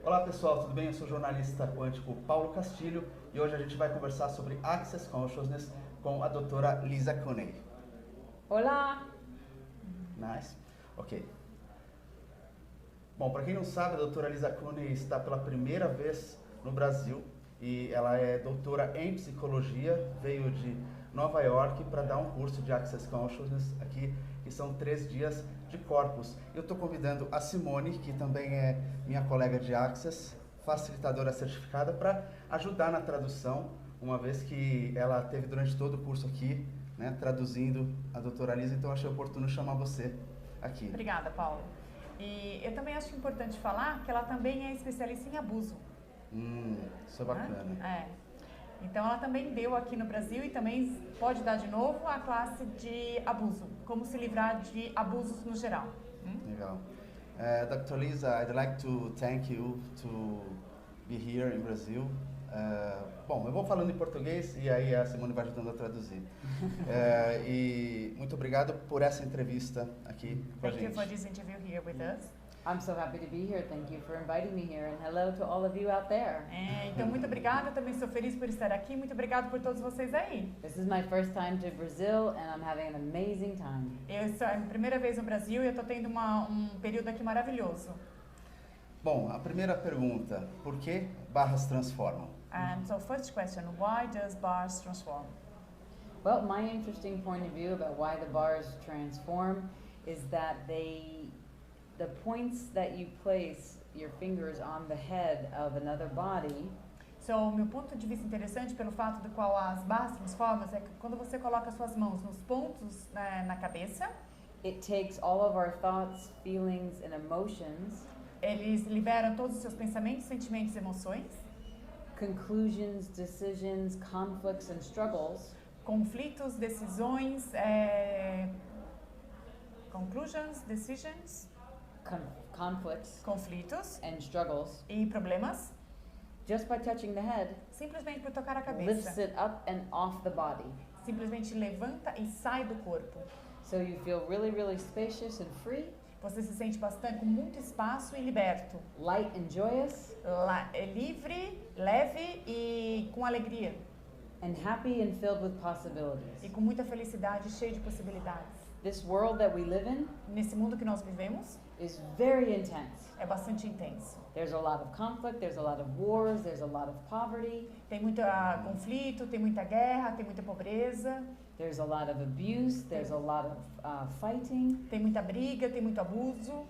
Olá pessoal, tudo bem? Eu sou o jornalista quântico Paulo Castilho e hoje a gente vai conversar sobre Access Consiousness com a Dra Lisa Cooney. Olá! Nice. Ok. Bom, para quem não sabe, a Dra Lisa Cooney está pela primeira vez no Brasil e ela é doutora em psicologia, veio de Nova Iorque para dar um curso de Access Consiousness aqui, que são 3 dias de Corpos. Eu estou convidando a Simone, que também é minha colega de Access, facilitadora certificada, para ajudar na tradução, uma vez que ela teve durante todo o curso aqui, né, traduzindo a Dra Lisa, então achei oportuno chamar você aqui. Obrigada, Paulo. E eu também acho importante falar que ela também é especialista em abuso. Isso é bacana. É. Então ela também deu aqui no Brasil e também pode dar de novo a classe de abuso, como se livrar de abusos no geral. Legal. Dra Lisa, I'd like to thank you to be here in Brazil. Bom, eu vou falando em português e aí a Simone vai ajudando a traduzir. E muito obrigado por essa entrevista aqui com a gente. Thank you for this interview here with us. I'm so happy to be here. Thank you for inviting me here, and hello to all of you out there. Então muito obrigada, eu também sou feliz por estar aqui. Muito obrigado por todos vocês aí. This is my first time to Brazil, and I'm having an amazing time. Essa é a minha primeira vez no Brasil e eu estou tendo um período aqui maravilhoso. Bom, a primeira pergunta, por que barras transformam? And so first question, why does bars transform? Well, my interesting point of view about why the bars transform is that the points that you place your fingers on the head of another body. So, meu ponto de vista interessante pelo fato do qual as barras transformam é que quando você coloca suas mãos nos pontos na cabeça, it takes all of our thoughts, feelings, and emotions. Eles liberam todos os seus pensamentos, sentimentos e emoções. Conclusions, decisions, conflicts, and struggles. Conflitos, decisões, conclusions, decisions, conflicts, conflitos and struggles. E problemas. Just by touching the head, simplesmente por tocar a cabeça, lifts it up and off the body. Simplesmente levanta e sai do corpo. So you feel really, really spacious and free. Você se sente bastante com muito espaço e liberto. Light and joyous. Livre, leve e com alegria. And happy and filled with possibilities. E com muita felicidade, cheio de possibilidades. This world that we live in, nesse mundo que nós vivemos, is very intense. É bastante intenso. There's a lot of conflict, there's a lot of wars, there's a lot of poverty. Tem muito conflito, tem muita guerra, tem muita pobreza. There's a lot of abuse, there's a lot of fighting. Tem muita briga, tem muito abuso.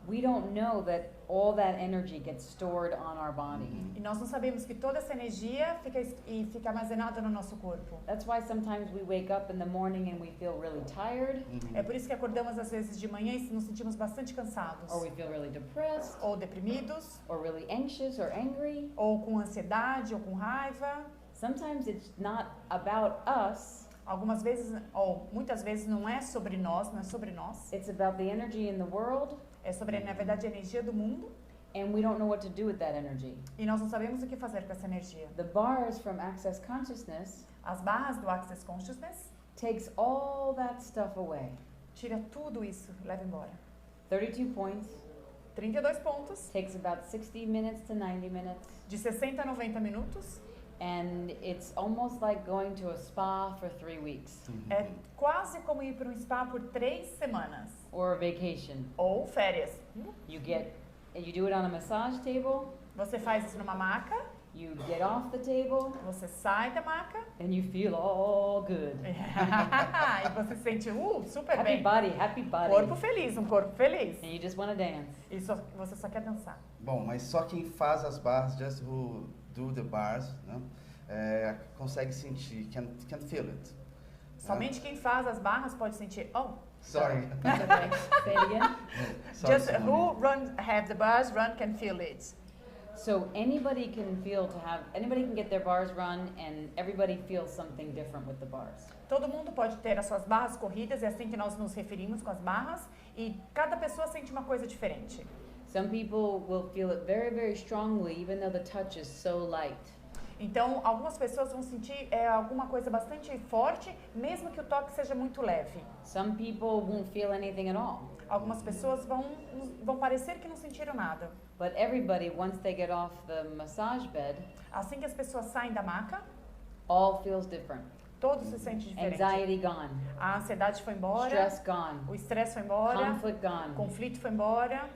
We don't know that all that energy gets stored on our body. E nós não sabemos que toda essa energia fica armazenada no nosso corpo. That's why sometimes we wake up in the morning and we feel really tired. É por isso que acordamos às vezes de manhã e nos sentimos bastante cansados. Or we feel really depressed. Ou deprimidos. Or really anxious or angry. Ou com ansiedade ou com raiva. Sometimes it's not about us. Algumas vezes, ou muitas vezes não é sobre nós, não é sobre nós. It's about the energy in the world. É sobre, na verdade, a energia do mundo. And we don't know what to do with that energy. E nós não sabemos o que fazer com essa energia. The bars from Access Consciousness, as barras do Access Consiousness, takes all that stuff away. Tira tudo isso, leva embora. 32 points. 32 pontos. Takes about 60 minutes to 90 minutes. De 60 a 90 minutos. And it's almost like going to a spa for 3 weeks. É quase como ir para um spa por 3 semanas. Or a vacation. Ou férias. You do it on a massage table. Você faz isso numa maca. You get off the table. Você sai da maca. And you feel all good. E você se sente super bem. Happy body. Corpo feliz, um corpo feliz. And you just want to dance. E você só quer dançar. Bom, mas só quem faz as barras, just who do the bars, né, consegue sentir, can feel it. Somente quem faz as barras pode sentir. Sorry. Say it again. Just who have the bars can feel it. So anybody can get their bars run, and everybody feels something different with the bars. Todo mundo pode ter as suas barras corridas, é assim que nós nos referimos com as barras, e cada pessoa sente uma coisa diferente. Some people will feel it very, very strongly, even though the touch is so light. Então, algumas pessoas vão sentir alguma coisa bastante forte, mesmo que o toque seja muito leve. Some people won't feel anything at all. Algumas pessoas vão parecer que não sentiram nada. But everybody, once they get off the massage bed, Assim que as pessoas saem da maca, all feels different. todos se sentem diferente. Anxiety gone. A ansiedade foi embora, Stress gone. o estresse foi embora, Conflict gone. o conflito foi embora,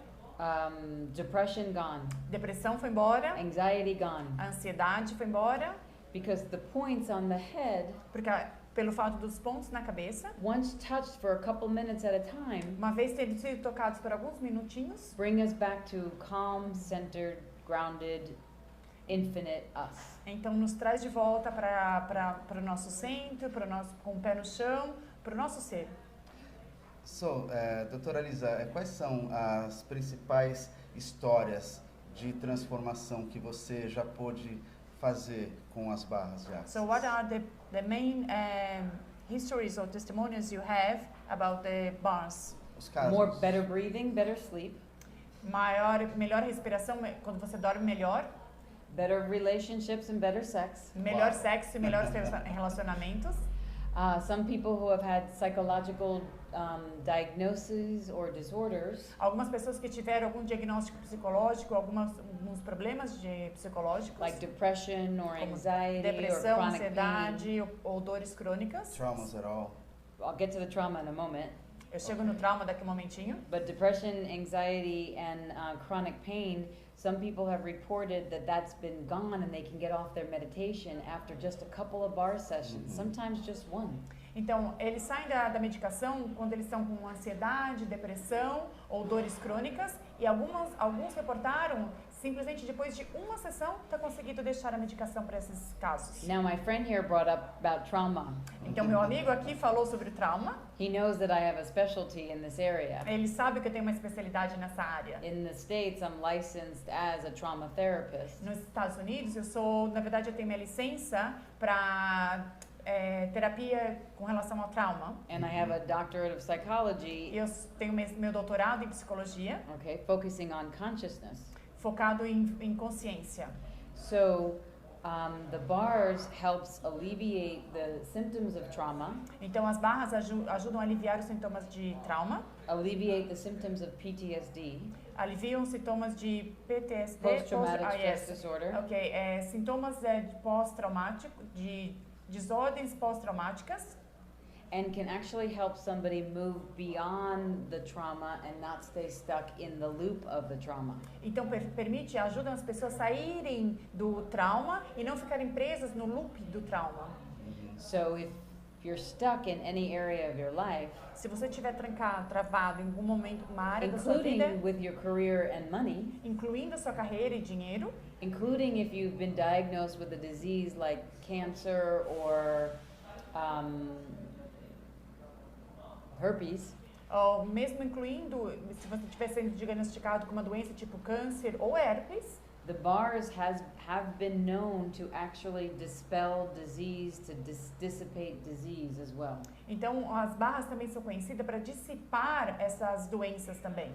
Depression gone. depressão foi embora, Anxiety gone. a ansiedade foi embora, Because the points on the head, porque pelo fato dos pontos na cabeça, once touched for a couple minutes at a time, uma vez tendo sido tocados por alguns minutinhos, bring us back to calm, centered, grounded, infinite us. então nos traz de volta para o nosso centro, com o pé no chão, para o nosso ser. So, doutora Lisa, quais são as principais histórias de transformação que você já pôde fazer com as barras de Access? So what are the main histories or testimonies you have about the bars? Os casos. More better breathing, better sleep, Melhor respiração, quando você dorme melhor, better relationships and better sex. melhor sexo e melhores relacionamentos. Some people who have had psychological diagnoses or disorders Algumas pessoas que tiveram algum diagnóstico psicológico, alguns problemas psicológicos, like depression or como anxiety or depressão, chronic pain. ansiedade ou dores crônicas. Traumas at all? I'll get to the trauma in a moment. Eu chego no trauma daqui a um momentinho. But depression, anxiety, and chronic pain, some people have reported that that's been gone and they can get off their meditation after just a couple of bar sessions, sometimes just one. Então, eles saem da medicação quando eles estão com ansiedade, depressão ou dores crônicas, e alguns reportaram simplesmente depois de uma sessão ter conseguido deixar a medicação para esses casos. Now, my friend here brought up about trauma. Então, meu amigo aqui falou sobre trauma. He knows that I have a specialty in this area. Ele sabe que eu tenho uma especialidade nessa área. In the States, I'm licensed as a trauma therapist. Nos Estados Unidos, na verdade, eu tenho minha licença para terapia com relação ao trauma. And I have a doctorate of psychology, E eu tenho meu doutorado em psicologia, okay, focusing on consciousness. focado em consciência. So, the bars helps alleviate the symptoms of trauma, Então, as barras ajudam a aliviar os sintomas de trauma, alleviate the symptoms of PTSD, aliviam os sintomas de PTSD, post-traumatic stress disorder, Ok, sintomas de pós-traumático, de desordens pós-traumáticas, and can actually help somebody move beyond the trauma and not stay stuck in the loop of the trauma. então ajudam as pessoas a saírem do trauma e não ficarem presas no loop do trauma. So if you're stuck in any area of your life, Se você estiver travado em algum momento, uma área da sua vida, including with your career and money, incluindo a sua carreira e dinheiro, including if you've been diagnosed with a disease like cancer or herpes, ou mesmo incluindo, se você estiver sendo diagnosticado com uma doença tipo câncer ou herpes, the bars have been known to actually dispel disease, to dissipate disease as well. então as barras também são conhecidas para dissipar essas doenças também.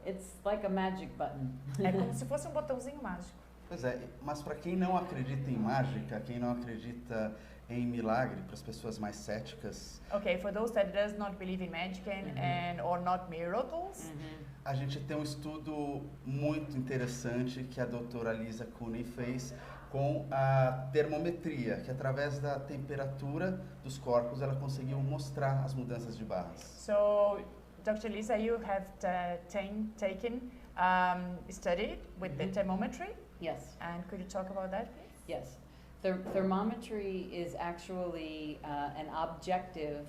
It's like a magic button. É como se fosse um botãozinho mágico. Pois é, mas para quem não acredita em mágica, quem não acredita em milagre, para as pessoas mais céticas, Okay, for those that does not believe in magic or not miracles, a gente tem um estudo muito interessante que a doutora Lisa Cooney fez com a termometria, que através da temperatura dos corpos ela conseguiu mostrar as mudanças de barras. So, Dr. Lisa, you have studied with the thermometry, Yes, and could you talk about that, please? yes. Thermometry is actually an objective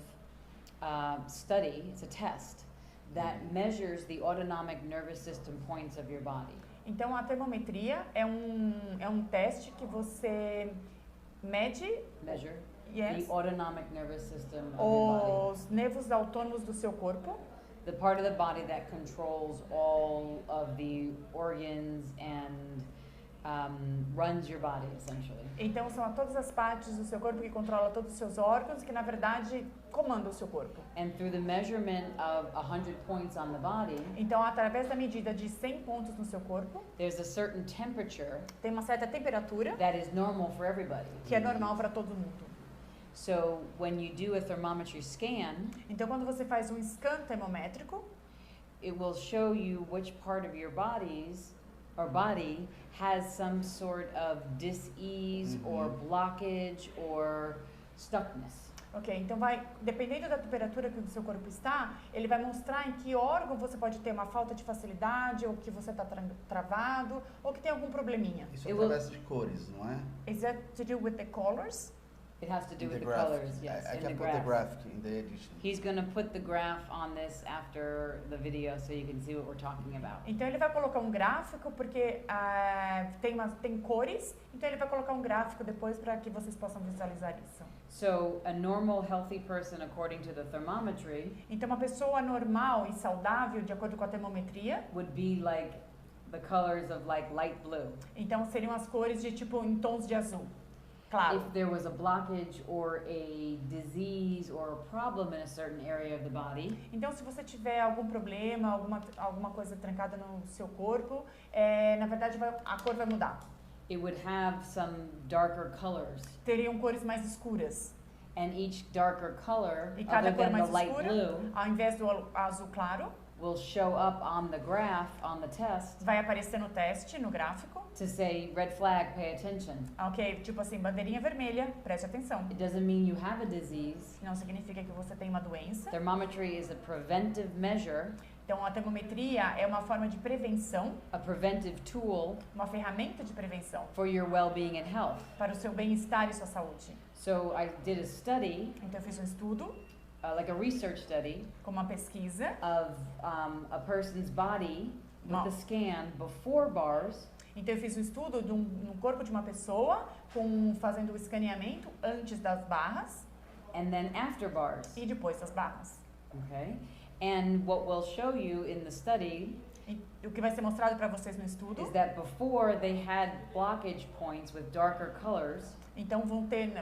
study, it's a test, that measures the autonomic nervous system points of your body. Então, a termometria é um teste que você mede Measure yes, the autonomic nervous system of your body. os nervos autônomos do seu corpo, The part of the body that controls all of the organs and runs your body, essentially. Então são todas as partes do seu corpo que controlam todos os seus órgãos, que na verdade comandam o seu corpo. And through the measurement of 100 points on the body, Então, através da medida de 100 pontos no seu corpo, there's a certain temperature tem uma certa temperatura that is normal for everybody. que é normal para todo mundo. So when you do a thermometry scan, Então, quando você faz um scan termométrico, it will show you which part of your body has some sort of dis-ease or blockage or stuckness. ok, então dependendo da temperatura que o seu corpo está, ele vai mostrar em que órgão você pode ter uma falta de facilidade, ou que você está travado, ou que tem algum probleminha. Isso através de cores, não é? Is that to do with the colors? It has to do In with the the graph. colors, yes, I in can the put the graph. graphic in the edition. He's going to put the graph on this after the video so you can see what we're talking about. Então ele vai colocar um gráfico porque tem cores, então ele vai colocar um gráfico depois para que vocês possam visualizar isso. So a normal healthy person, according to the thermometry, Então uma pessoa normal e saudável, de acordo com a termometria, would be like the colors of like light blue. então seriam as cores de tipo em tons de azul. Claro. If there was a blockage or a disease or a problem in a certain area of the body, Então se você tiver algum problema, alguma coisa trancada no seu corpo, na verdade a cor vai mudar. it would have some darker colors. Teriam cores mais escuras. And each darker color, E cada other cor than the mais light escura, blue, ao invés do azul claro, will show up on the graph, on the test, vai aparecer no teste, no gráfico. to say, red flag, pay attention. Ok, tipo assim, bandeirinha vermelha, preste atenção. It doesn't mean you have a disease. Não significa que você tem uma doença. Thermometry is a preventive measure, Então a termometria é uma forma de prevenção, a preventive tool uma ferramenta de prevenção for your well-being and health. para o seu bem-estar e sua saúde. So I did a study, Então eu fiz um estudo, like a research study, com uma pesquisa, of a person's body with Wow. the scan before bars então eu fiz um estudo no corpo de uma pessoa fazendo o escaneamento antes das barras and then after bars. e depois das barras. Okay? And what we'll show you in the study E o que vai ser mostrado para vocês no estudo, is that before they had blockage points with darker colors, então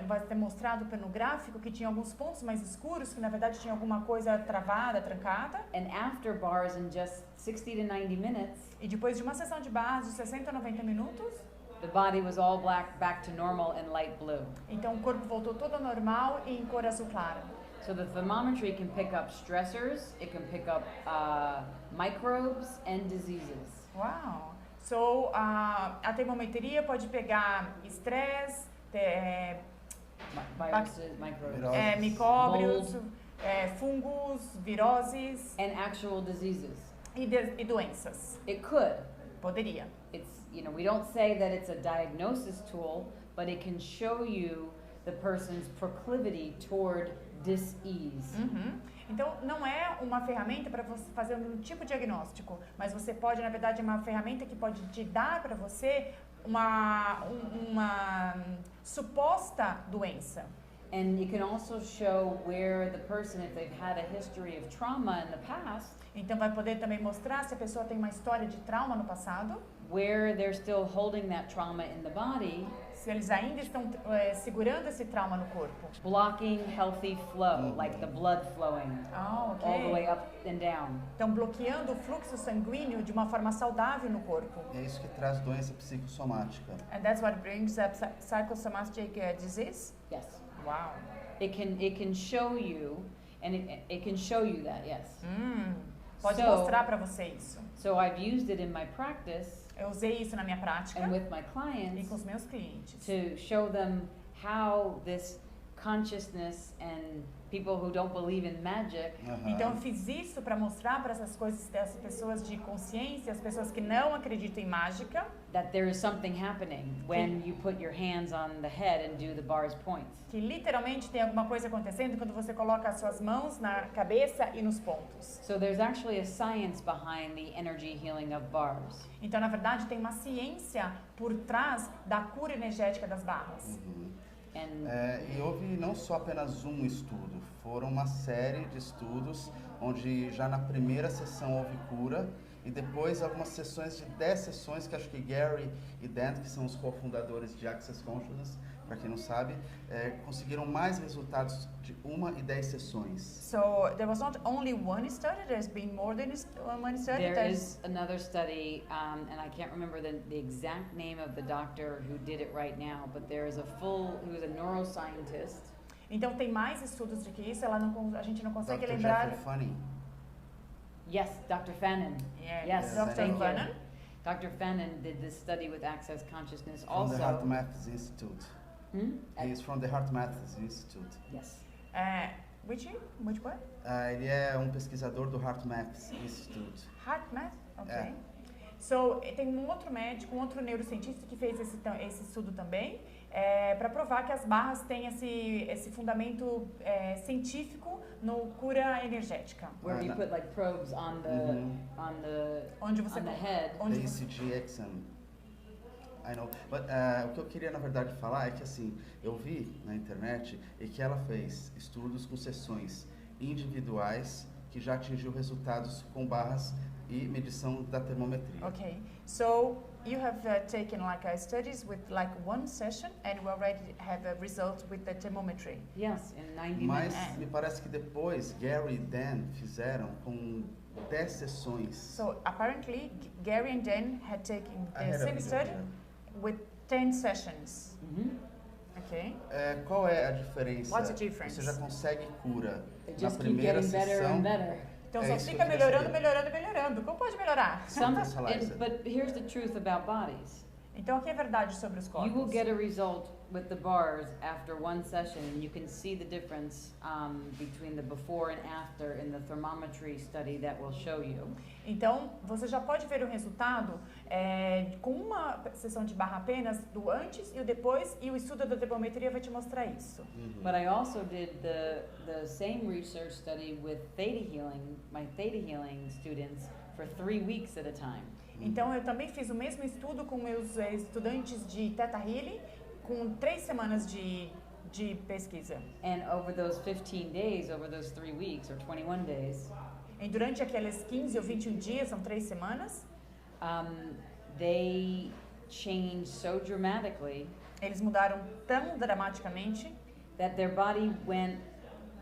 vai ser mostrado no gráfico que tinha alguns pontos mais escuros, que na verdade tinha alguma coisa travada, trancada, and after bars in just 60 to 90 minutes, e depois de uma sessão de barras de 60 a 90 minutos, the body was all black, back to normal and light blue. então o corpo voltou todo ao normal e em cor azul clara. So the thermometry can pick up stressors, it can pick up microbes and diseases. Uau! So, a termometria pode pegar estresse, Viruses, microbes, Viroses. micróbios, fungos, viroses and actual diseases. e doenças. It could. Poderia. It's, we don't say that it's a diagnosis tool, but it can show you the person's proclivity toward dis-ease. Uhum. Então, não é uma ferramenta para você fazer um tipo de diagnóstico, mas você pode, na verdade, é uma ferramenta que pode te dar para você uma suposta doença. And it can also show where the person, if they've had a history of trauma in the past, Então, vai poder também mostrar se a pessoa tem uma história de trauma no passado, where they're still holding that trauma in the body, se eles ainda estão segurando esse trauma no corpo. blocking healthy flow, like the blood flowing Ah, all the way ok. up and down. Então, bloqueando o fluxo sanguíneo de uma forma saudável no corpo. E é isso que traz doença psicossomática. And that's what brings up psychosomatic disease? Yes. Wow. It can show you, and it can show you that, yes. Pode So- mostrar para você isso. So I've used it in my practice Eu usei isso na minha prática and with my e clients com os meus clientes. to show them how this consciousness and people who don't believe in magic Então eu fiz isso para mostrar para essas pessoas de consciência, as pessoas que não acreditam em mágica, that there is something happening when you put your hands on the head and do the bars points. que literalmente tem alguma coisa acontecendo quando você coloca as suas mãos na cabeça e nos pontos. So there's actually a science behind the energy healing of bars. Então, na verdade, tem uma ciência por trás da cura energética das barras. And E houve não só apenas um estudo, foram uma série de estudos onde já na primeira sessão houve cura e depois algumas sessões de 10 sessões que acho que Gary e Dan, que são os cofundadores de Access Consiousness, para quem não sabe, conseguiram mais resultados de 1 e 10 sessões. So there was not only one study, there's been more than one study. There is another study, and I can't remember the exact name of the doctor who did it right now, but there is who's a neuroscientist. Então tem mais estudos do que isso, a gente não consegue Dr. lembrar. Jeffrey Funny. Yes, Dr. Fannin. Yes, Dr. thank you. Fannin. Dr. Fannin did this study with Access Consciousness From also. the HeartMath Institute. Hmm? He is from the HeartMath Institute. Yes. Which one? Ele é um pesquisador do HeartMath Institute. HeartMath? Ok. So, tem um outro médico, um outro neurocientista que fez esse estudo também, para provar que as barras têm esse fundamento científico no cura energética. Where you put like probes on the head. The ECG exam. I know. But o que eu queria na verdade falar é que assim, eu vi na internet e que ela fez estudos com sessões individuais que já atingiu resultados com barras e medição da termometria. Okay, so you have taken studies with one session and we already have a result with the thermometry. Yes, in 90 Mas minutes. me parece que depois Gary e Dan fizeram com 10 sessões. So apparently Gary and Dan had taken the same study with 10 sessions. Okay. Qual é a diferença? What's the difference? Você já consegue cura They na just keep primeira getting better sessão. and better. Então É só isso que fica eu queria melhorando, saber. melhorando, melhorando. Como pode melhorar? But here's the truth about bodies. Então aqui é verdade sobre os corpos. You will get a result with the bars after one session, and you can see the difference between the before and after in the thermometry study that will show you. Então, você já pode ver o resultado com uma sessão de barra apenas do antes e o depois, e o estudo da termometria vai te mostrar isso. But I also did the same research study with my theta healing students for 3 weeks at a time. Então, eu também fiz o mesmo estudo com meus estudantes de Theta Healing, com 3 semanas de pesquisa. And over those 15 days, over those 3 weeks or 21 days, E durante aqueles 15 ou 21 dias, são 3 semanas, they changed so dramatically eles mudaram tão dramaticamente that their body went,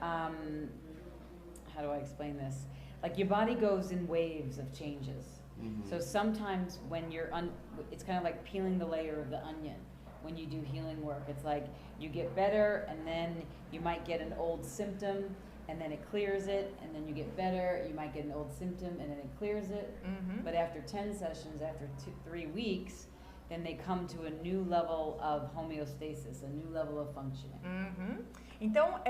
how do I explain this? Like your body goes in waves of changes. So sometimes when it's kind of like peeling the layer of the onion when you do healing work. It's like you get better and then you might get an old symptom and then it clears it, and then you get better, you might get an old symptom and then it clears it. But after 10 sessions, after 3 weeks, then they come to a new level of homeostasis, a new level of functioning. Então,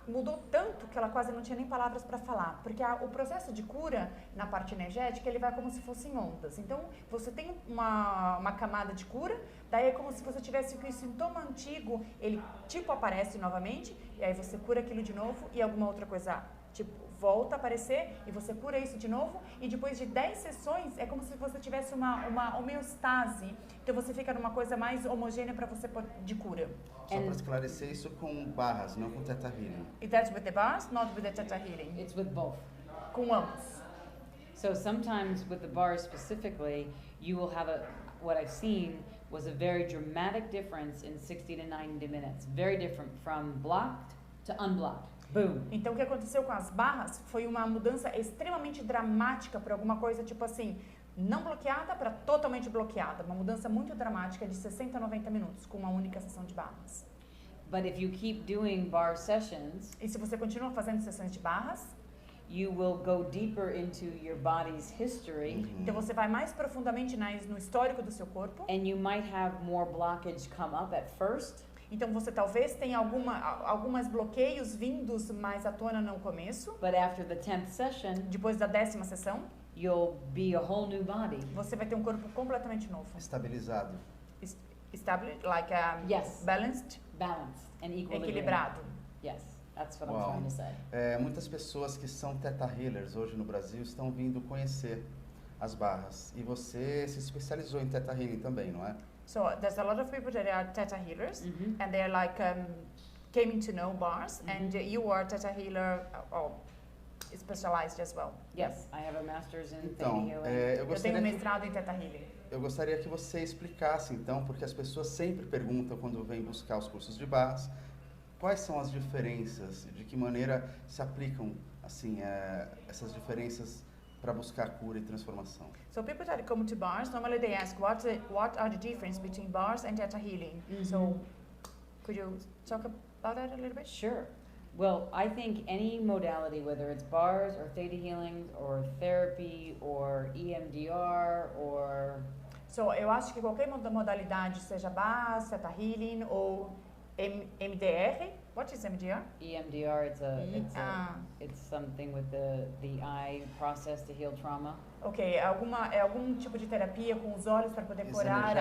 mudou tanto que ela quase não tinha nem palavras para falar, porque o processo de cura na parte energética, ele vai como se fossem ondas. Então, você tem uma camada de cura, daí é como se você tivesse que o sintoma antigo, ele tipo aparece novamente, e aí você cura aquilo de novo, e alguma outra coisa tipo volta a aparecer, e você cura isso de novo, e depois de 10 sessões, é como se você tivesse uma homeostase. Então você fica numa coisa mais homogênea para você de cura. Só para esclarecer, isso com barras, não com Theta Healing. That's with the bars, not with the Theta Healing. It's with both. Com ambos. So sometimes with the bars specifically, you will have what I've seen was a very dramatic difference in 60 to 90 minutes. Very different from blocked to unblocked. Boom. Então o que aconteceu com as barras foi uma mudança extremamente dramática para alguma coisa tipo assim, não bloqueada para totalmente bloqueada, uma mudança muito dramática de 60 a 90 minutos com uma única sessão de barras. But if you keep doing bar sessions, e se você continua fazendo sessões de barras, you will go deeper into your body's history. Então você vai mais profundamente no histórico do seu corpo. And you might have more blockage come up at first. Então você talvez tenha algumas bloqueios vindos mais à tona no começo. But after the 10th session, depois da 10ª sessão, you'll be a whole new body. Você vai ter um corpo completamente novo. Estabilizado. Established, like yes. Balanced and equilibrado. Yes, that's what I'm trying to say. Muitas pessoas que são Theta Healers hoje no Brasil estão vindo conhecer as barras. E você se especializou em Theta Healing também, não é? So there's a lot of people that are Theta healers, and they're like came to know bars, and you are Theta healer specialized as well. Yes, I have a master's in Então, Theta Healing. eu Eu tenho gostaria um que mestrado em Theta Healing. eu gostaria que você explicasse, então, porque as pessoas sempre perguntam quando vêm buscar os cursos de Barras, quais são as diferenças, de que maneira se aplicam, assim, essas diferenças para buscar cura e transformação. So people that come to Barras, normally they ask what are the difference between Barras and Theta Healing. So could you talk about that a little bit? Sure. Well, I think any modality, whether it's bars or theta healing or therapy or EMDR or... So eu acho que qualquer modalidade, seja Barras, Theta Healing ou MDR. What is MDR? EMDR, it's something with the eye process to heal trauma. Ok, é algum tipo de terapia com os olhos para poder curar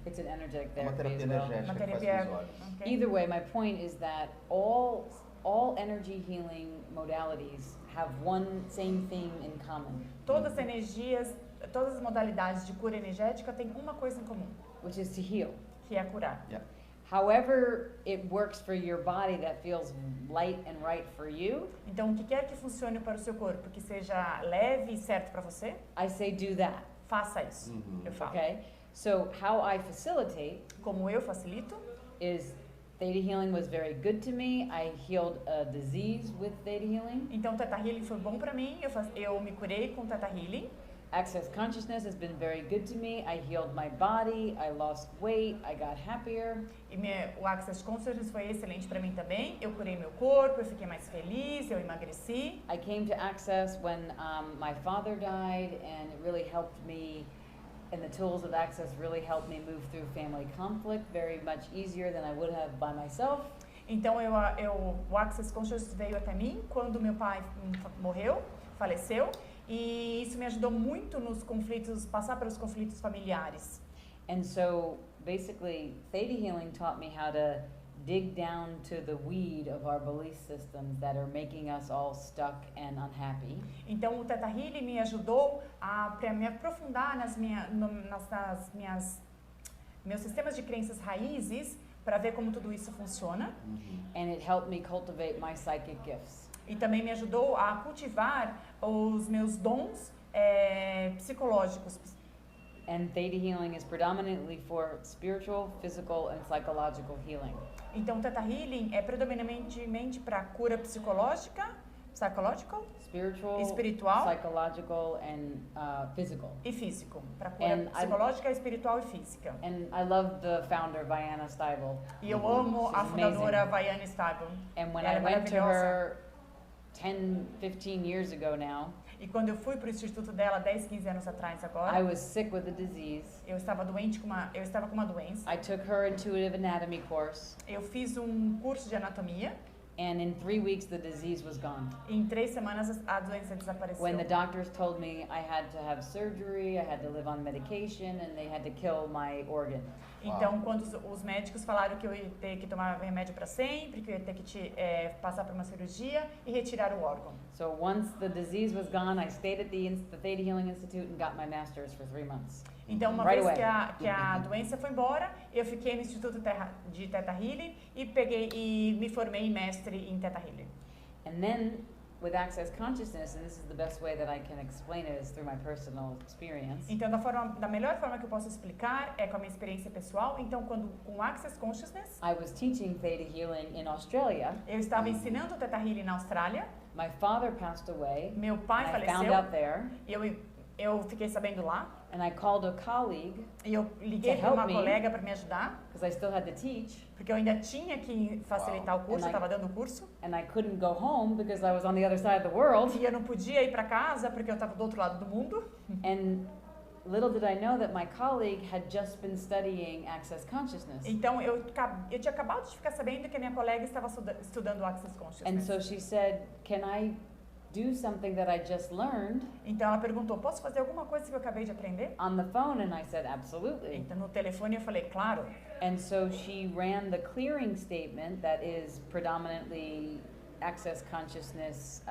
It's an energetic É uma therapy terapia as well. energética uma que faz terapia. com os olhos. Okay. Either way, my point is that all energy healing modalities have one same thing in common, Todas as energias, todas as modalidades de cura energética têm uma coisa em comum, which is to heal. que é curar. Yeah. However it works for your body that feels light and right for you, Então, o que quer que funcione para o seu corpo, que seja leve e certo para você, I say do that, faça isso. Eu falo. okay? So how I facilitate Como eu facilito, is theta healing was very good to me. I healed a disease with theta healing. então Theta Healing foi bom para mim, eu me curei com Theta Healing. Access Consciousness has been very good to me. I healed my body, I lost weight, I got happier. E o Access Consiousness foi excelente para mim também. Eu curei meu corpo, eu fiquei mais feliz, eu emagreci. I came to Access when my father died, and it really helped me, and the tools of Access really helped me move through family conflict very much easier than I would have by myself. Então o Access Consciousness veio até mim quando meu pai morreu, faleceu, e isso me ajudou muito nos conflitos, passar pelos conflitos familiares. And so basically theta healing taught me how to dig down to the weed of our belief systems that are making us all stuck and unhappy. Então o Theta Healing me ajudou para me aprofundar meus sistemas de crenças raízes, para ver como tudo isso funciona. And it helped me cultivate my psychic gifts. E também me ajudou a cultivar os meus dons psicológicos. And theta healing is predominantly for spiritual, physical, and psychological healing. Então, Theta Healing é predominantemente para cura psicológica, Spiritual, espiritual, psychological, and physical. e físico. Para cura And psicológica, espiritual e física. And I love the founder, Vianna Stibel. E eu amo a She's fundadora amazing. Vianna Stibel. And when Ela I é went to maravilhosa. her 10, 15 years ago now, E quando eu fui para o instituto dela 10, 15 anos atrás I agora, was sick with a disease. eu estava com uma doença. I took her intuitive anatomy course, Eu fiz um curso de anatomia and in 3 weeks the disease was gone. e em 3 semanas a doença desapareceu. When the doctors told me I had to have surgery, I had to live on medication, and they had to kill my organ. Então, quando os médicos falaram que eu ia ter que tomar remédio para sempre, que eu ia ter que passar por uma cirurgia e retirar o órgão. So once the disease was gone, I stayed at the Theta Healing Institute and got my master's for 3 months. Então, uma Right vez away. que a doença foi embora, eu fiquei no Instituto de Theta Healing e me formei mestre em Theta Healing. And then with Access Consciousness, and this is the best way that I can explain it is through my personal experience. Então, da melhor forma que eu posso explicar é com a minha experiência pessoal. Então, com Access Consciousness, I was teaching Theta Healing in Australia. eu estava ensinando Theta Healing na Austrália. My father passed away. Meu pai I found faleceu out there, e eu fiquei sabendo lá. and I called a colleague E eu liguei To para uma help me. colega para me ajudar, because I still had to teach, porque eu ainda tinha que facilitar o curso, eu And I- estava dando o curso. and I couldn't go home because I was on the other side of the world. E eu não podia ir para casa porque eu estava do outro lado do mundo. And little did I know that my colleague had just been studying Access Consciousness. Então eu tinha acabado de ficar sabendo que a minha colega estava estudando Access And Consciousness. so she said, "Can I do something that I just learned Então ela perguntou: posso fazer alguma coisa que eu acabei de aprender? on the phone?" And I said, "Absolutely." Então no telefone eu falei: claro. And so she ran the clearing statement that is predominantly Access Consciousness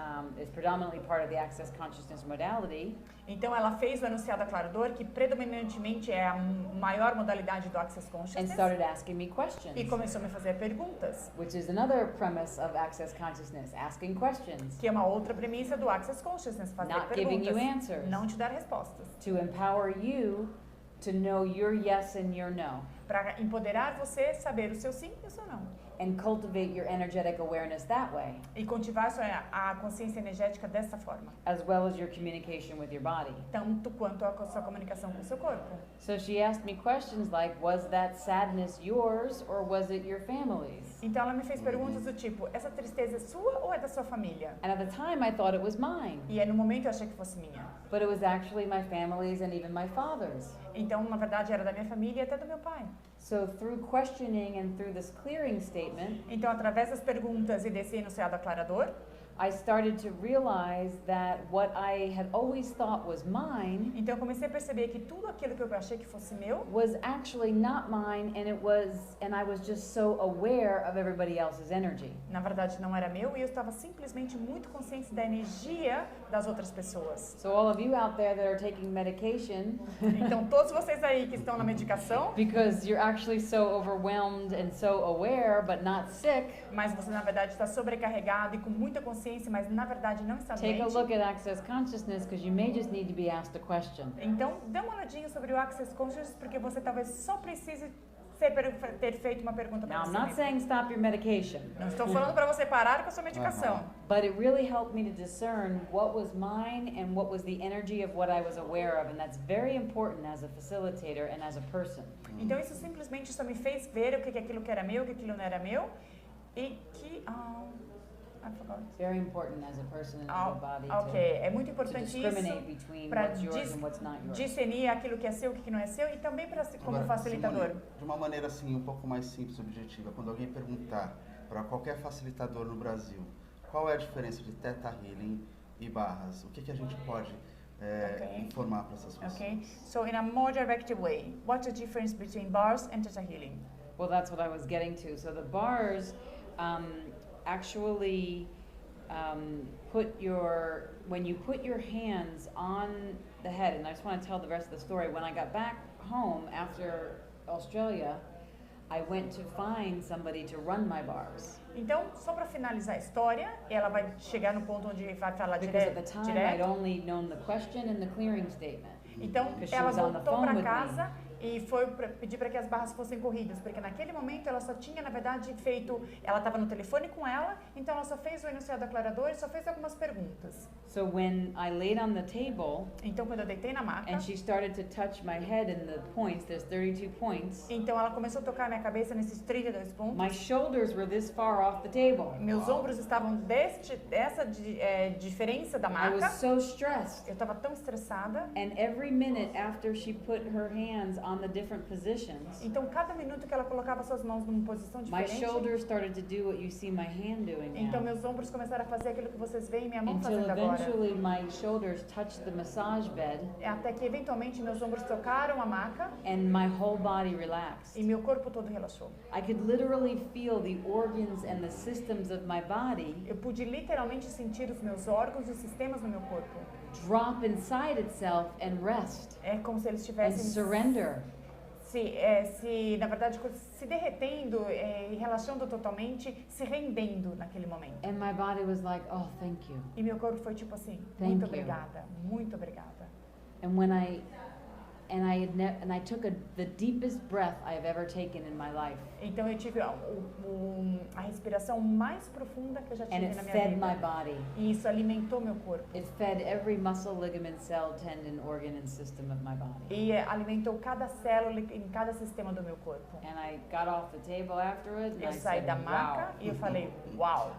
is predominantly part of the Access Consciousness modality. Então ela fez o enunciado aclarador, que predominantemente é a maior modalidade do Access And Consciousness, started asking me questions, e começou a me fazer perguntas, which is another premise of Access Consciousness, asking questions, que é uma outra premissa do Access Consciousness, fazer not giving you perguntas, answers, não te dar respostas, to empower you to know your yes and your no, para empoderar você, saber o seu sim e o seu não, and cultivate your energetic awareness that way, e cultivar a consciência energética dessa forma, as well as your communication with your body. tanto quanto a sua comunicação com o seu corpo. So she asked me questions like, was that sadness yours or was it your family's? Então ela me fez perguntas do tipo, essa tristeza é sua ou é da sua família? And at the time I thought it was mine, E no momento eu achei que fosse minha. but it was actually my family's and even my father's. Então, na verdade, era da minha família e até do meu pai. So through questioning and through this clearing statement, Então, através das perguntas e desse enunciado aclarador, I started to realize that what I had always thought was mine então eu comecei a perceber que tudo aquilo que eu achei que fosse meu, was actually not mine, and I was just so aware of everybody else's energy. na verdade não era meu, e eu estava simplesmente muito consciente da energia das outras pessoas. So all of you out there that are taking medication Então, todos vocês aí que estão na medicação, because you're actually so overwhelmed and so aware but not sick, mas você na verdade está sobrecarregado e com muita consciência, mas na verdade não está take a doente. look at Access Consciousness because you may just need to be asked a question. Então, dê uma olhadinha sobre o Access Consciousness, porque você talvez só precise ter feito uma pergunta para Now, você I'm not mesmo. saying stop your medication, Não estou falando para você parar com a sua medicação. but it really helped me to discern what was mine and what was the energy of what I was aware of, and that's very important as a facilitator and as a person. Então isso simplesmente só me fez ver o que aquilo que era meu, o que aquilo não era meu, e que I forgot. It's very important as a person and as a body Ok, é muito to importante discriminate isso between para what's yours and what's not yours. discernir aquilo que é seu e o que não é seu, e também para como Agora, facilitador. Simone, de uma maneira assim um pouco mais simples e objetiva, quando alguém perguntar para qualquer facilitador no Brasil qual é a diferença de Theta Healing e Barras, o que a gente pode informar para essas pessoas? Okay, so in a more directive way, what's the difference between bars and Theta Healing? Well, that's what I was getting to. So the bars actually when you put your hands on the head, and I just want to tell the rest of the story. When I got back home after Australia, I went to find somebody to run my bars. Então, só para finalizar a história, ela vai chegar no ponto onde vai falar Because at the time I'd direto. only known the question and the clearing statement. Então, Because she ela was on the voltou phone para with casa e foi pedir para que as barras fossem corridas, porque naquele momento ela só tinha, na verdade, ela estava no telefone com ela, então ela só fez o enunciado aclarador e só fez algumas perguntas. So when I laid on the table Então, quando eu deitei na maca, and she started to touch my head in the points, there's 32 points, então ela começou a tocar minha cabeça nesses 32 pontos. my shoulders were this far off the table. Meus ombros estavam dessa diferença da I was maca. so stressed. Eu estava tão estressada. And every minute after she put her hands on the different positions, Então, cada minuto que ela colocava suas mãos numa posição my diferente, shoulders started to do what you see my hand doing então now. meus ombros começaram a fazer aquilo que vocês veem minha mão Until fazendo agora. eventually my shoulders touched the massage bed Até que, eventualmente, meus ombros tocaram a maca and my whole body relaxed. e meu corpo todo relaxou. I could literally feel the organs and the systems of my body Eu pude literalmente sentir os meus órgãos e os sistemas no meu corpo. drop inside itself and rest É como se eles and estivessem surrender. na verdade, se derretendo e relaxando totalmente, se rendendo naquele momento. And my body was like, oh, thank you. E meu corpo foi tipo assim, Thank muito you. obrigada, muito obrigada. And when I took the deepest breath I have ever taken in my life. Então eu tive a respiração mais profunda que eu já And tive it na minha fed vida. my body. E isso alimentou meu corpo. It fed every muscle, ligament, cell, tendon, organ, and system of my body. E alimentou cada célula em cada sistema do meu corpo. And I got off the table afterwards and Eu I saí said, da maca wow. e eu falei, uau.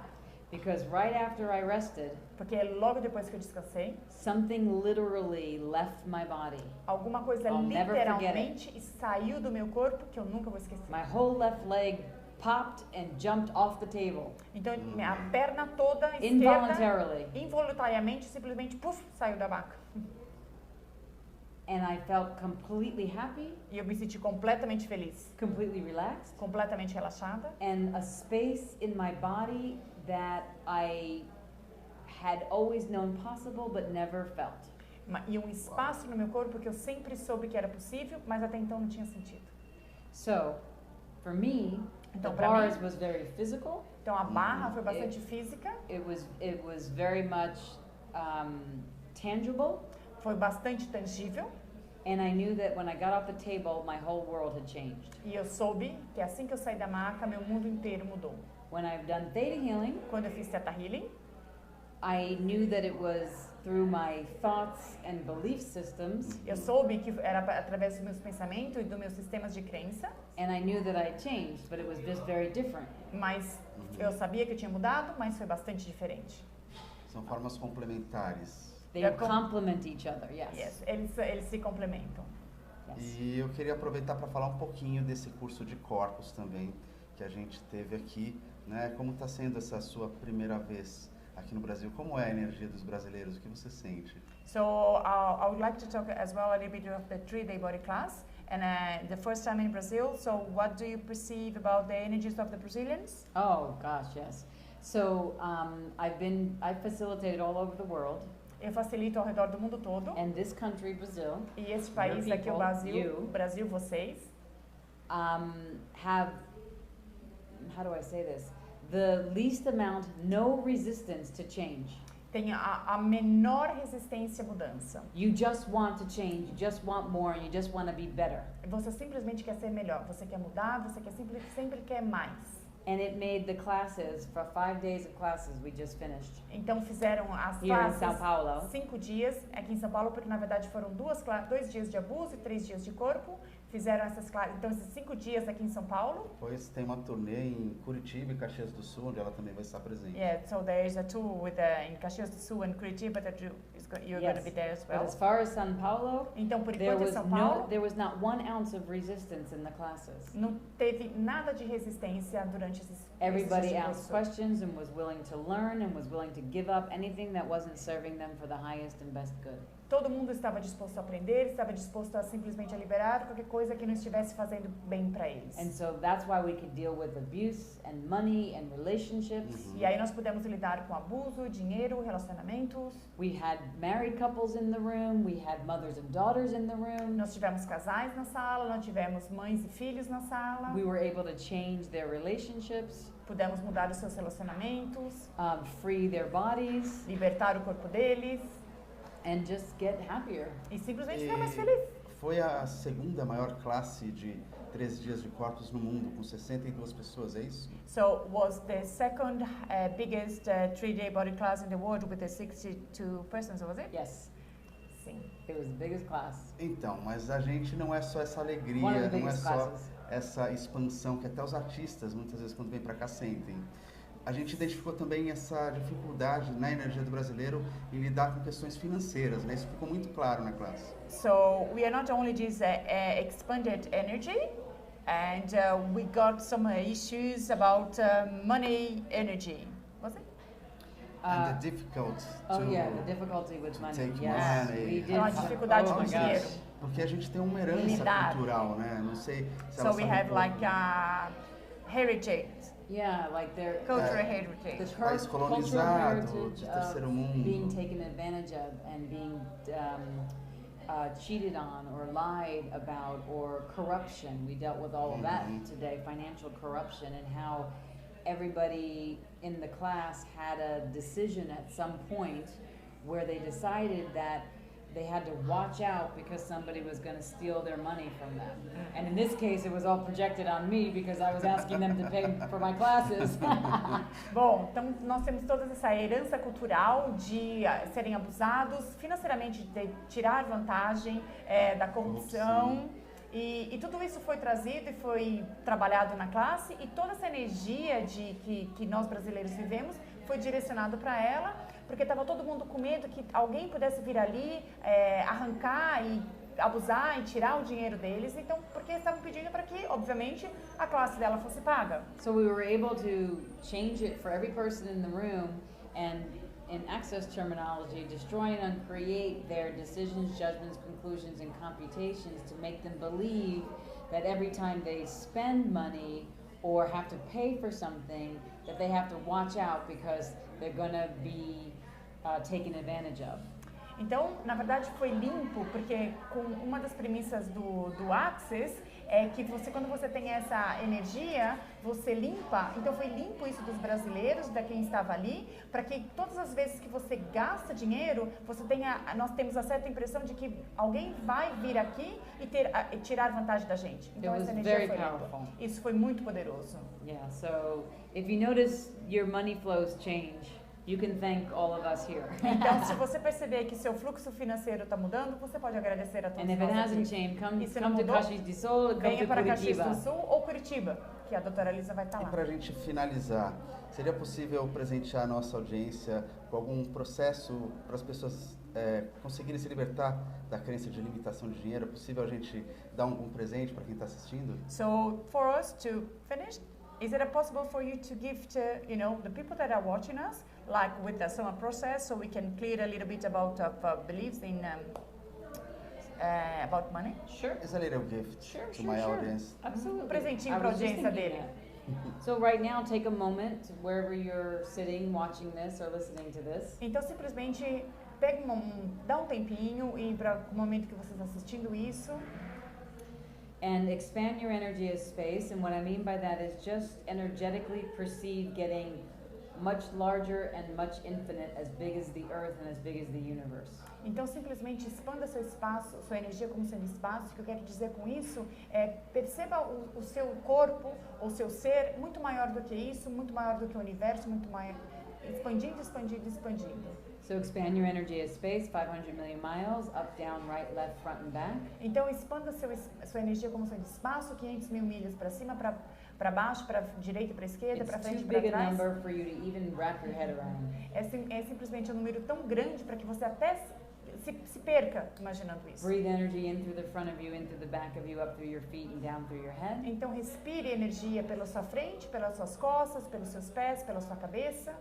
Because right after I rested, Porque logo depois que eu descansei, something literally left my body. alguma coisa I'll never literalmente saiu do meu corpo que eu nunca vou esquecer. My whole left leg popped and jumped off the table. Então minha perna toda esquerda, Involuntarily. involuntariamente, simplesmente, puf, saiu da maca. And I felt completely happy, E eu me senti completamente feliz, completely relaxed, completamente relaxada. and a space in my body that I had always known possible but never felt. E um espaço no meu corpo que eu sempre soube que era possível, mas até então não tinha sentido. So, for me, Então, the pra bars mim, was very physical. então a barra foi bastante física, It was very much tangible, foi bastante tangível, and I knew that when I got off the table, my whole world had changed. e eu soube que assim que eu saí da maca, meu mundo inteiro mudou. When I've done theta healing, Quando eu fiz Theta Healing, I knew that it was through my thoughts and belief systems, eu soube que era através dos meus pensamentos e dos meus sistemas de crença, and I knew that I changed, but it was just very different. mas eu sabia que eu tinha mudado, mas foi bastante diferente. São formas complementares. They They're com- complement each other, yes. Yes, eles se complementam. Yes. E eu queria aproveitar para falar um pouquinho desse curso de Corpos também, que a gente teve aqui, né? Como está sendo essa sua primeira vez aqui no Brasil? Como é a energia dos brasileiros? O que você sente? So I would like to talk as well a little bit of the 3-day body class and the first time in Brazil. So what do you perceive about the energies of the Brazilians? Oh gosh, yes. So I facilitated all over the world, Eu facilito ao redor do mundo todo. and this country, Brazil, E esse país Your aqui, o people, Brasil, vocês, have, how do I say this? The least amount, no resistance to change. tem a menor resistência à mudança. You just want to change, you just want more, and you just want to be better. Você simplesmente quer ser melhor, você quer mudar, você quer sempre quer mais. And it made the classes, for 5 days of classes we just finished, Então fizeram as here in classes São Paulo. 5 dias aqui em São Paulo, porque na verdade foram 2 dias de abuso e 3 dias de corpo. Fizeram essas classes, então esses 5 dias aqui em São Paulo. Depois tem uma turnê em Curitiba e Caxias do Sul, onde ela também vai estar presente. Yeah, so there is a tour with in Caxias do Sul and Curitiba that you're going to be there as But well. as far as São Paulo, Então por there enquanto em was São Paulo there was not 1 ounce of resistance in the classes. não teve nada de resistência durante esses Everybody dias de asked curso. questions and was willing to learn and was willing to give up anything that wasn't serving them for the highest and best good. Todo mundo estava disposto a aprender, estava disposto a simplesmente a liberar qualquer coisa que não estivesse fazendo bem para eles. And so that's why we could deal with abuse and money and relationships. E aí nós pudemos lidar com abuso, dinheiro, relacionamentos. We had married couples in the room, we had mothers and daughters in the room. Nós tivemos casais na sala, nós tivemos mães e filhos na sala. We were able to change their relationships, Pudemos mudar os seus relacionamentos, free their bodies, libertar o corpo deles and just get happier. e simplesmente ficar mais feliz. Foi a segunda maior classe de 3 dias de Corpos no mundo, com 62 pessoas, é isso? So was the second biggest 3-day body class in the world with the 62 persons, was it? Yes, Sim. it was the biggest class. Então, mas a gente não é só essa One of alegria, the não é biggest só classes. essa expansão que até os artistas, muitas vezes, quando vêm para cá, sentem. A gente identificou também essa dificuldade na energia do brasileiro em lidar com questões financeiras, né? Isso ficou muito claro na classe. So we are not only this expanded energy, and we got some issues about money energy. Was it? And the difficult Oh to, yeah, the difficulty with to money. take Yes, money. we did. Então, a dificuldade oh com my dinheiro. gosh. Porque a gente tem uma herança Lidar. cultural, né? Não sei se So ela we sabe have pouco. like a heritage, Yeah, like their cultural É. heritage. the país cultural colonizado, heritage de terceiro mundo. of being taken advantage of and being cheated on or lied about or corruption. We dealt with all of that today, financial corruption, and how everybody in the class had a decision at some point where they decided that they had to watch out because somebody was going to steal their money from them. And in this case, it was all projected on me because I was asking them to pay for my classes. Bom, então nós temos toda essa herança cultural de serem abusados financeiramente, de tirar vantagem da corrupção. E tudo isso foi trazido e foi trabalhado na classe, e toda essa energia que nós brasileiros vivemos foi direcionado para ela, porque estava todo mundo com medo que alguém pudesse vir ali, arrancar e abusar e tirar o dinheiro deles. Então, porque estavam pedindo para que, obviamente, a classe dela fosse paga. So we were able to change it for every person in the room, and in Access terminology, destroy and uncreate their decisions, judgments, conclusions, and computations to make them believe that every time they spend money or have to pay for something that they have to watch out because they're going to be taken advantage of. Então, na verdade, foi limpo, porque com uma das premissas do Access é que você, quando você tem essa energia, você limpa. Então, foi limpo isso dos brasileiros, de quem estava ali, para que todas as vezes que você gasta dinheiro, nós temos a certa impressão de que alguém vai vir aqui e tirar vantagem da gente. Então, essa energia foi limpa. Isso foi muito poderoso. Yeah, so if you notice your money flows change, you can thank all of us here. Então, se você perceber que seu fluxo financeiro está mudando, você pode agradecer a todos And if it hasn't changed, come to Caxias do Sul, come venha to para Caxias Curitiba. do Sul ou Curitiba, que a doutora Lisa vai estar lá. E para a gente finalizar, seria possível presentear a nossa audiência com algum processo para as pessoas conseguirem se libertar da crença de limitação de dinheiro? É possível a gente dar algum presente para quem está assistindo? So, for us to finish, is it possible for you to give to, the people that are watching us, like with the summer process, so we can clear a little bit about beliefs in about money? Sure. It's a little gift to my audience. Absolutely. Presentinho para a audiência dele. So right now, take a moment, wherever you're sitting, watching this or listening to this. Então, simplesmente dá um tempinho e para o momento que você está assistindo isso. And expand your energy as space, and what I mean by that is just energetically perceive getting much larger and much infinite, as big as the earth and as big as the universe. Então, simplesmente expanda seu espaço, sua energia como sendo espaço. O que eu quero dizer com isso é perceba o seu corpo, ou seu ser, muito maior do que isso, muito maior do que o universo, muito maior, expandindo, expandindo, expandindo. So expand your energy as space, 500 million miles, up, down, right, left, front and back. Então, expanda sua energia como sendo espaço, 500 mil milhas para cima, para baixo, para direita, para esquerda, para frente, para trás. It's too big a number for you to even wrap your head around. É simplesmente um número tão grande para que você até se perca imaginando isso. Breathe energy in through the front of you, in through the back of you, up through your feet and down through your head. Então, respire energia pela sua frente, pelas suas costas, pelos seus pés, pela sua cabeça.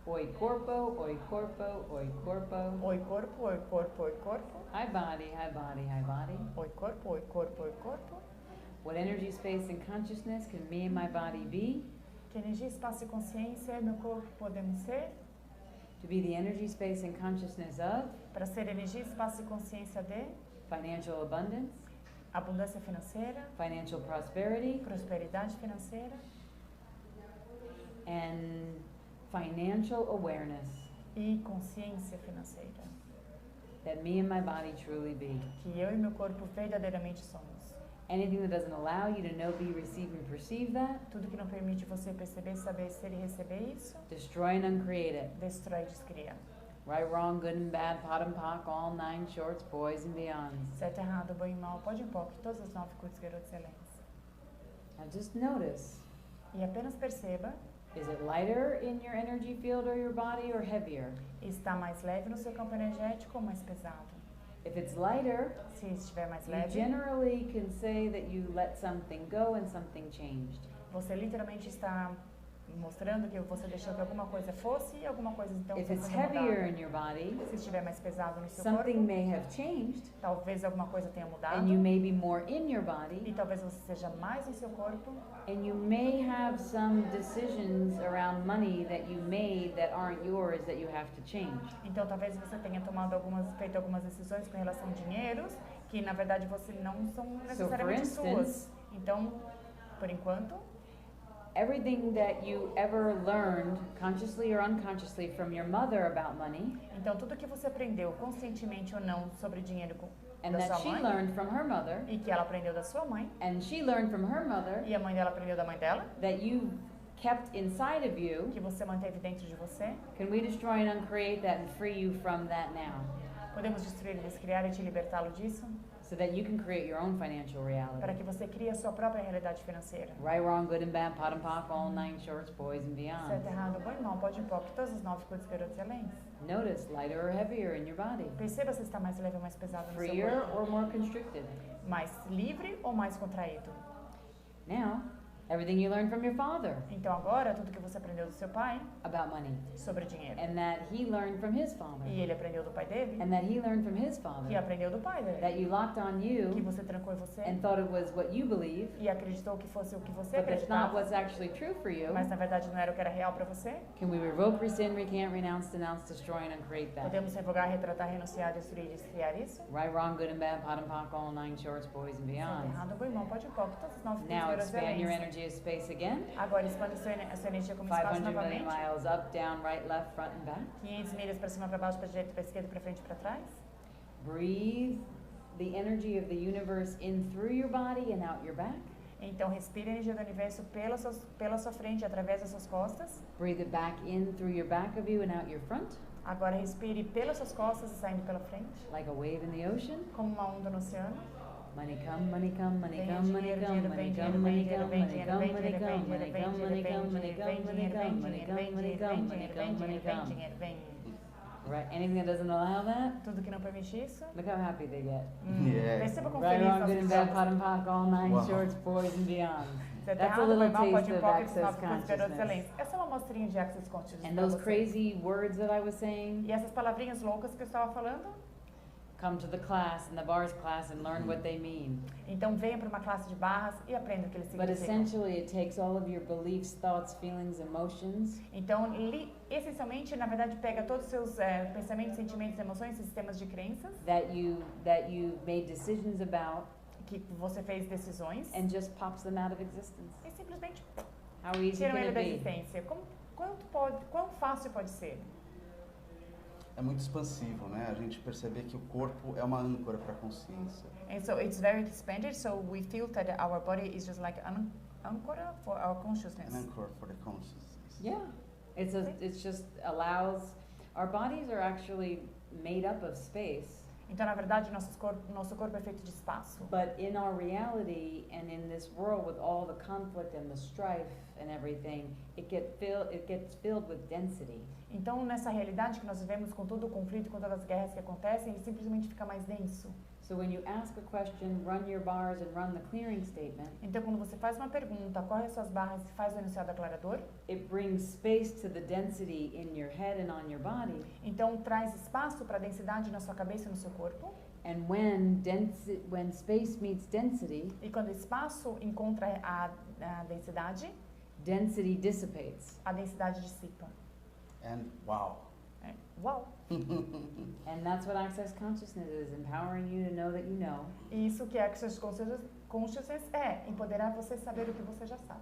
Oi corpo, oi corpo, oi corpo. Oi corpo, oi corpo, oi corpo. Hi body, hi body, hi body. Oi corpo, oi corpo, oi corpo. What energy, space and consciousness can me and my body be? Que energia, espaço e consciência e meu corpo podemos ser? To be the energy, space and consciousness of? Para ser energia, espaço e consciência de? Financial abundance? Abundância financeira. Financial prosperity? Prosperidade financeira. And financial awareness. E consciência financeira. That me and my body truly be. Que eu e meu corpo verdadeiramente somos. Anything that doesn't allow you to know, be, receive and perceive that. Tudo que não permite você perceber, saber, ser e receber isso. Destroy and uncreate it. Destrói e descria. Right, wrong, good and bad, pot and pock, all 9 shorts, boys and beyonds. Certo, errado, bom e mal, pode e POC, todos os 9 curtos, garotos excelentes. Now just notice. E apenas perceba. Is it lighter in your energy field or your body or heavier? Está mais leve no seu campo energético ou mais pesado? If it's lighter, se estiver mais you leve, generally can say that you let something go and something changed. Você literalmente está mostrando que você deixou que alguma coisa fosse e alguma coisa então If fosse it's heavier mudada. in your body, Se estiver mais pesado no seu something corpo, may have changed, talvez alguma coisa tenha mudado. and you may be more in your E body, talvez você seja mais em seu corpo. and you may have some decisions around money that you made that aren't yours that you have to change. Então talvez você tenha feito algumas decisões com relação a dinheiros que na verdade você não são necessariamente suas. Então, por enquanto, everything that you ever learned, consciously or unconsciously, from your mother about money, então tudo que você aprendeu conscientemente ou não sobre dinheiro and da that sua she mãe learned from her mother, e que ela aprendeu da sua mãe and she learned from her mother, e a mãe dela aprendeu da mãe dela, that you kept inside of you, que você manteve dentro de você, can we destroy and uncreate that and free you from that now? podemos destruir e descriar e te libertá-lo disso So that you can create your own financial para reality. que você crie a sua própria realidade financeira. Right, wrong, good and bad, pot and pock, all 9 shorts, boys and beyond. Certo, errado, bom e mal, pode e POC, todos os 9 curtos, garotos e além. Notice, lighter or heavier in your body. Perceba se está mais leve ou mais pesado no seu Freer corpo. or more constricted. Mais livre ou mais contraído. Now, Everything you learned from your father Então agora, tudo que você aprendeu do seu pai about money. sobre dinheiro. And that he learned from his father. E ele aprendeu do pai dele. And that he learned from his E father. aprendeu do pai dele. That you locked on Que you você trancou em você. and thought it was what you believe, E acreditou que fosse o que você but that's not acreditava. what's actually true for you. Mas na verdade não era o que era real para você. Can we revoke, rescind, recant, renounce, denounce, destroy, and uncreate that? Podemos revogar, retratar, renunciar, destruir e descriar isso. Right, wrong, good and bad, pot and pock, all nine shorts, boys and Certo, beyond. errado, bom irmão, pode ir pouco. Todos os novos Now euros expand your excelentes. energy as space again. Agora expande a sua energia como espaço 500 million novamente. miles up, down, right, left, front, and back. 500 milhas para cima, para baixo, para direita, para esquerda, para frente, para trás. Breathe the energy of the universe in through your body and out your back. Então respire a energia do universo pela sua frente, através das suas costas. Breathe it back in through your back of you and out your front, Agora respire pelas suas costas e saindo pela frente, like a wave in the ocean. como uma onda no oceano. Money come, money come, money Vem come, money dinheiro, come, dinheiro, money vem come, dinheiro, money vem come, dinheiro, money vem come, money dinheiro, come, vem money dinheiro, come, vem money come, money dinheiro, come, money vem come, money dinheiro, come, money vem come, money dinheiro, come, money vem come. dinheiro, vem. Right, anything that doesn't allow that, Tudo que não permite isso. look how happy they get. Yeah. Perceba como Right, feliz wrong, nós good and bad, ficamos. pot and pock, all nine Wow. shorts, boys and beyond. Certo, That's a errado, little vai mal, pode taste ir of pouco, Access nove cursos, garoto, Consciousness. excelência. Essa é uma amostrinha de Access Consiousness And pra those você. crazy words that I was saying, E essas palavrinhas loucas que eu estava falando, come to the class and the bars class and learn what they mean. então venha para uma classe de barras e aprenda o que eles But significam. essentially, it takes all of your beliefs, thoughts, feelings, emotions, Então, essencialmente, na verdade, pega todos os seus pensamentos, sentimentos, emoções, sistemas de crenças that you made decisions about, que você fez decisões and just pops them out of existence. e simplesmente How easy tiram can ele it da be? existência. Quão fácil pode ser? É muito expansivo, né? A gente perceber que o corpo é uma âncora para a consciência. And so it's very expanded, so we feel that our body is just like an anchor for our consciousness. An anchor for the consciousness. Yeah, it's just allows, our bodies are actually made up of space, Então, na verdade, nosso corpo é feito de espaço. but in our reality and in this world with all the conflict and the strife and everything, it gets filled with density. Então, nessa realidade que nós vivemos com todo o conflito, com todas as guerras que acontecem, ele simplesmente fica mais denso. So when you ask a question, run your bars and run the clearing statement, Então, quando você faz uma pergunta, corre as suas barras e faz o enunciado aclarador, it brings space to the density in your head and on your body. então traz espaço para a densidade na sua cabeça e no seu corpo. And when space meets density, E quando o espaço encontra a densidade, density dissipates. a densidade dissipa. And wow. É. Uau! And that's what Access Consciousness is, empowering you to know that you know, E isso que Access Consiousness é, empoderar você a saber o que você já sabe.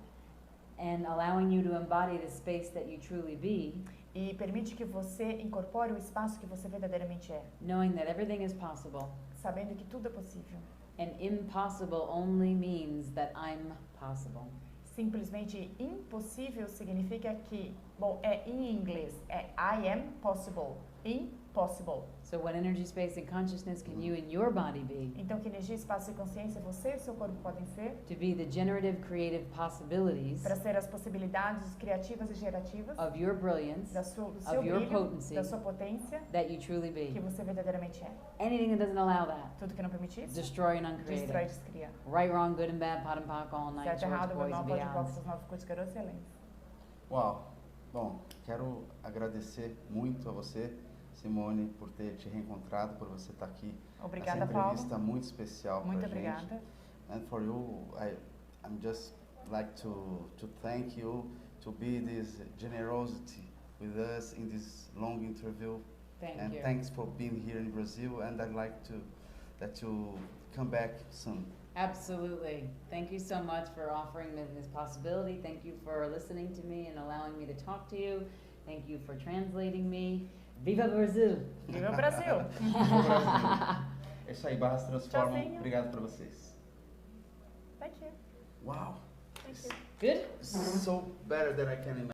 and allowing you to embody the space that you truly be, E permite que você incorpore o espaço que você verdadeiramente é, knowing that everything is possible. sabendo que tudo é possível. And impossible only means that I'm possible. Simplesmente impossível significa que, bom, é em inglês, é I am possible, impossible. So what energy, space, and consciousness can you and your body be? Então, que energia, espaço e consciência você e seu corpo podem ser To be the generative, creative possibilities para ser as possibilidades criativas e gerativas of your brilliance, do seu of your brilho, potency, da sua potência, that you truly que be. você verdadeiramente é. Anything that doesn't allow that, Tudo que não permite isso, destroy and uncreate destrói e it. descria. Right, wrong, good and bad, pot and pock, all nine Certo, shorts, errado, boys normal, and pode beyond. box, os novos cursos, garotos e excelentes. Uau. Bom, quero agradecer muito a você, Simone, por ter te reencontrado, por você estar aqui. Obrigada, Essa Paulo. entrevista muito especial Muito pra gente. obrigada. And for you, I'm just like to thank you to be this generosity with us in this long interview. Thank And you. thanks for being here in Brazil. And I'd like that you come back soon. Absolutely. Thank you so much for offering me this possibility. Thank you for listening to me and allowing me to talk to you. Thank you for translating me. Viva Brasil! Viva o Brasil! É isso aí, Barras transformam. Tchauzinho. Obrigado para vocês. Thank you. Wow. Thank you. Good? So better than I can imagine.